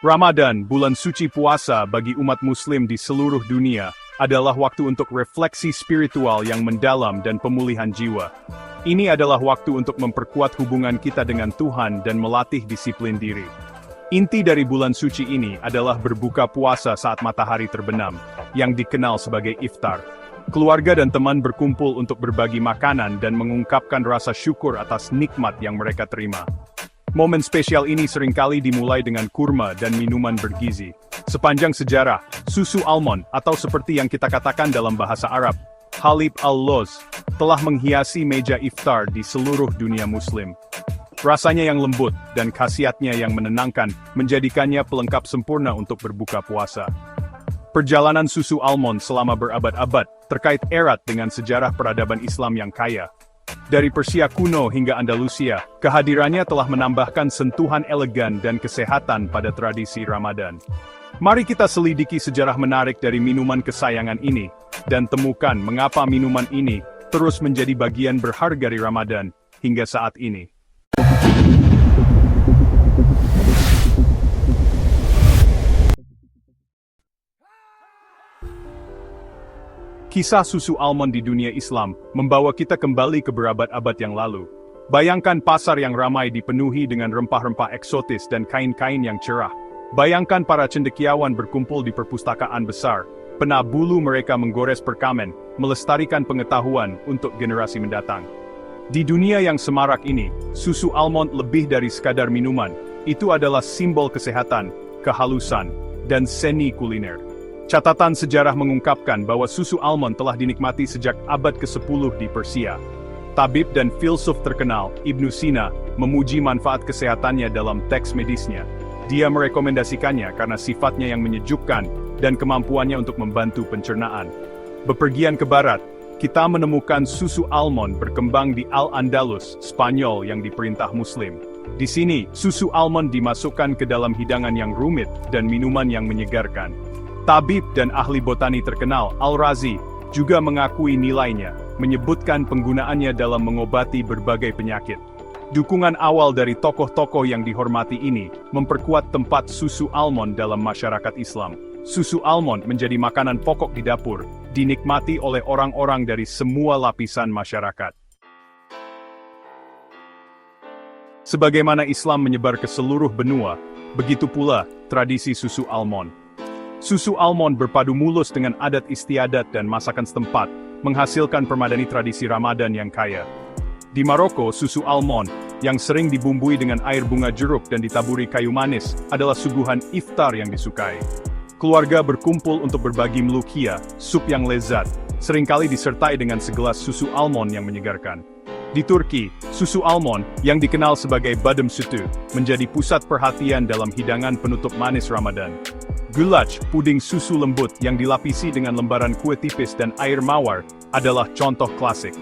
Ramadan, bulan suci puasa bagi umat muslim di seluruh dunia, adalah waktu untuk refleksi spiritual yang mendalam dan pemulihan jiwa. Ini adalah waktu untuk memperkuat hubungan kita dengan Tuhan dan melatih disiplin diri. Inti dari bulan suci ini adalah berbuka puasa saat matahari terbenam, yang dikenal sebagai iftar. Keluarga dan teman berkumpul untuk berbagi makanan dan mengungkapkan rasa syukur atas nikmat yang mereka terima. Momen spesial ini seringkali dimulai dengan kurma dan minuman bergizi. Sepanjang sejarah, susu almond atau seperti yang kita katakan dalam bahasa Arab, Halib al-Lawz, telah menghiasi meja iftar di seluruh dunia muslim. Rasanya yang lembut dan khasiatnya yang menenangkan menjadikannya pelengkap sempurna untuk berbuka puasa. Perjalanan susu almond selama berabad-abad terkait erat dengan sejarah peradaban Islam yang kaya. Dari Persia kuno hingga Andalusia, kehadirannya telah menambahkan sentuhan elegan dan kesehatan pada tradisi Ramadan. Mari kita selidiki sejarah menarik dari minuman kesayangan ini, dan temukan mengapa minuman ini terus menjadi bagian berharga di Ramadan hingga saat ini. Kisah susu almond di dunia Islam membawa kita kembali ke berabad-abad yang lalu. Bayangkan pasar yang ramai dipenuhi dengan rempah-rempah eksotis dan kain-kain yang cerah. Bayangkan para cendekiawan berkumpul di perpustakaan besar. Pena bulu mereka menggores perkamen, melestarikan pengetahuan untuk generasi mendatang. Di dunia yang semarak ini, susu almond lebih dari sekadar minuman. Itu adalah simbol kesehatan, kehalusan, dan seni kuliner. Catatan sejarah mengungkapkan bahwa susu almond telah dinikmati sejak abad ke-10 di Persia. Tabib dan filsuf terkenal, Ibnu Sina, memuji manfaat kesehatannya dalam teks medisnya. Dia merekomendasikannya karena sifatnya yang menyejukkan dan kemampuannya untuk membantu pencernaan. Bepergian ke barat, kita menemukan susu almond berkembang di Al-Andalus, Spanyol yang diperintah Muslim. Di sini, susu almond dimasukkan ke dalam hidangan yang rumit dan minuman yang menyegarkan. Tabib dan ahli botani terkenal, Al-Razi, juga mengakui nilainya, menyebutkan penggunaannya dalam mengobati berbagai penyakit. Dukungan awal dari tokoh-tokoh yang dihormati ini, memperkuat tempat susu almond dalam masyarakat Islam. Susu almond menjadi makanan pokok di dapur, dinikmati oleh orang-orang dari semua lapisan masyarakat. Sebagaimana Islam menyebar ke seluruh benua, begitu pula tradisi susu almond. Susu almond berpadu mulus dengan adat istiadat dan masakan setempat, menghasilkan permadani tradisi Ramadan yang kaya. Di Maroko, susu almond, yang sering dibumbui dengan air bunga jeruk dan ditaburi kayu manis, adalah suguhan iftar yang disukai. Keluarga berkumpul untuk berbagi mlukia, sup yang lezat, seringkali disertai dengan segelas susu almond yang menyegarkan. Di Turki, susu almond, yang dikenal sebagai badem sütü, menjadi pusat perhatian dalam hidangan penutup manis Ramadan. Gulaç, puding susu lembut yang dilapisi dengan lembaran kue tipis dan air mawar, adalah contoh klasik.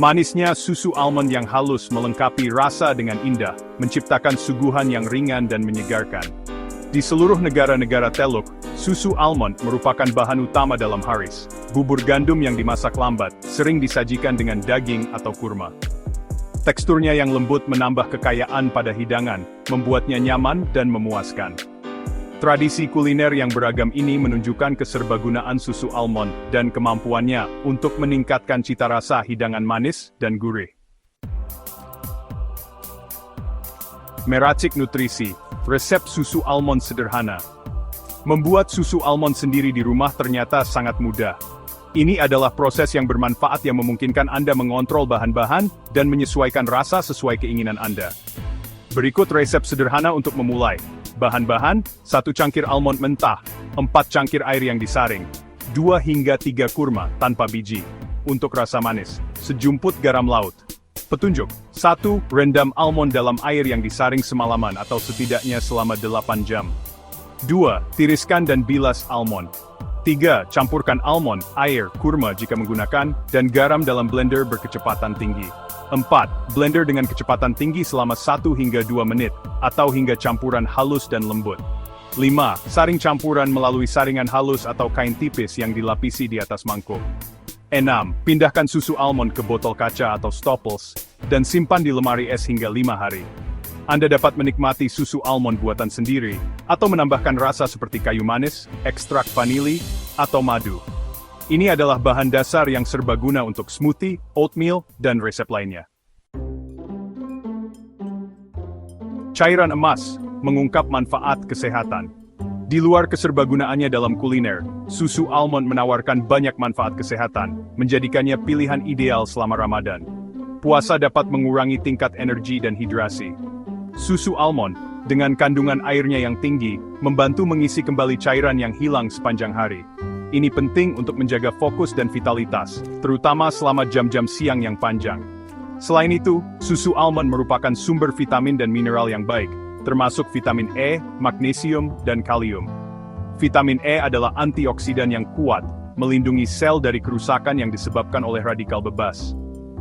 Manisnya susu almond yang halus melengkapi rasa dengan indah, menciptakan suguhan yang ringan dan menyegarkan. Di seluruh negara-negara Teluk, susu almond merupakan bahan utama dalam haris. Bubur gandum yang dimasak lambat, sering disajikan dengan daging atau kurma. Teksturnya yang lembut menambah kekayaan pada hidangan, membuatnya nyaman dan memuaskan. Tradisi kuliner yang beragam ini menunjukkan keserbagunaan susu almond dan kemampuannya untuk meningkatkan cita rasa hidangan manis dan gurih. Meracik nutrisi, resep susu almond sederhana. Membuat susu almond sendiri di rumah ternyata sangat mudah. Ini adalah proses yang bermanfaat yang memungkinkan Anda mengontrol bahan-bahan dan menyesuaikan rasa sesuai keinginan Anda. Berikut resep sederhana untuk memulai. Bahan-bahan, 1 cangkir almond mentah, 4 cangkir air yang disaring, 2 hingga 3 kurma tanpa biji. Untuk rasa manis, sejumput garam laut. Petunjuk, 1. Rendam almond dalam air yang disaring semalaman atau setidaknya selama 8 jam. 2. Tiriskan dan bilas almond. 3. Campurkan almond, air, kurma jika menggunakan, dan garam dalam blender berkecepatan tinggi. 4. Blender dengan kecepatan tinggi selama 1 hingga 2 menit, atau hingga campuran halus dan lembut. 5. Saring campuran melalui saringan halus atau kain tipis yang dilapisi di atas mangkuk. 6. Pindahkan susu almond ke botol kaca atau stopples, dan simpan di lemari es hingga 5 hari. Anda dapat menikmati susu almond buatan sendiri, atau menambahkan rasa seperti kayu manis, ekstrak vanili, atau madu. Ini adalah bahan dasar yang serbaguna untuk smoothie, oatmeal, dan resep lainnya. Cairan emas mengungkap manfaat kesehatan. Di luar keserbagunaannya dalam kuliner, susu almond menawarkan banyak manfaat kesehatan, menjadikannya pilihan ideal selama Ramadan. Puasa dapat mengurangi tingkat energi dan hidrasi. Susu almond, dengan kandungan airnya yang tinggi, membantu mengisi kembali cairan yang hilang sepanjang hari. Ini penting untuk menjaga fokus dan vitalitas, terutama selama jam-jam siang yang panjang. Selain itu, susu almond merupakan sumber vitamin dan mineral yang baik, termasuk vitamin E, magnesium, dan kalium. Vitamin E adalah antioksidan yang kuat, melindungi sel dari kerusakan yang disebabkan oleh radikal bebas.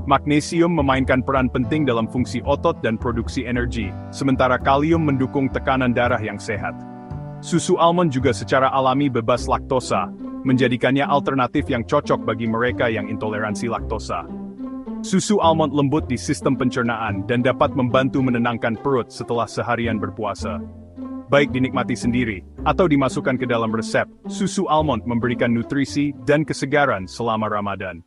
Magnesium memainkan peran penting dalam fungsi otot dan produksi energi, sementara kalium mendukung tekanan darah yang sehat. Susu almond juga secara alami bebas laktosa, menjadikannya alternatif yang cocok bagi mereka yang intoleransi laktosa. Susu almond lembut di sistem pencernaan dan dapat membantu menenangkan perut setelah seharian berpuasa. Baik dinikmati sendiri, atau dimasukkan ke dalam resep, susu almond memberikan nutrisi dan kesegaran selama Ramadan.